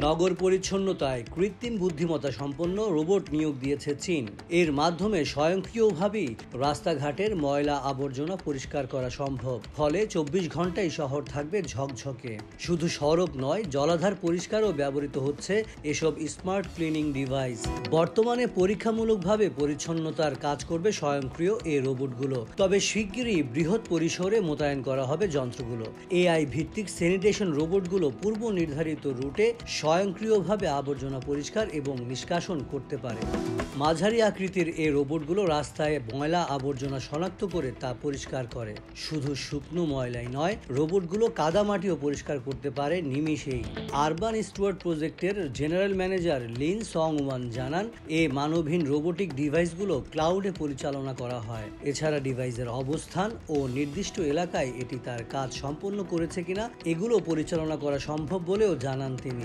নগর পরিচ্ছন্নতায় কৃত্রিম বুদ্ধিমত্তা সম্পন্ন রোবট নিয়োগ দিয়েছে চীন। এর মাধ্যমে স্বয়ংক্রিয়ভাবেই রাস্তাঘাটের ময়লা আবর্জনা পরিষ্কার করা সম্ভব। ফলে 24 ঘন্টাই শহর থাকবে ঝকঝকে। শুধু সড়ক নয়, জলাধার পরিষ্কারও ব্যবহৃত হচ্ছে এসব স্মার্ট ক্লিনিং ডিভাইস। বর্তমানে পরীক্ষামূলকভাবে পরিচ্ছন্নতার কাজ করবে স্বয়ংক্রিয় এই রোবটগুলো। তবে শিগগিরই বৃহৎ পরিসরে মোতায়েন করা হবে যন্ত্রগুলো। এআই ভিত্তিক স্যানিটেশন রোবটগুলো পূর্ব নির্ধারিত রুটে স্বয়ংক্রিয়ভাবে আবর্জনা পরিষ্কার এবং নিষ্কাশন করতে পারে। মাঝারি আকৃতির এই রোবটগুলো রাস্তায় ময়লা আবর্জনা শনাক্ত করে তা পরিষ্কার করে। শুধু শুকনো ময়লাই নয়, রোবটগুলো কাদামাটিও পরিষ্কার করতে পারে নিমিষেই। আরবান স্টুয়ার্ড প্রজেক্টের general manager Lin Song Wan জানান, এই মানবহীন রোবোটিক ডিভাইসগুলো ক্লাউডে পরিচালনা করা হয়। এছাড়া ডিভাইসের অবস্থান ও নির্দিষ্ট এলাকায় এটি তার কাজ সম্পন্ন করেছে কিনা এগুলো পরিচালনা করা সম্ভব বলেও জানান তিনি।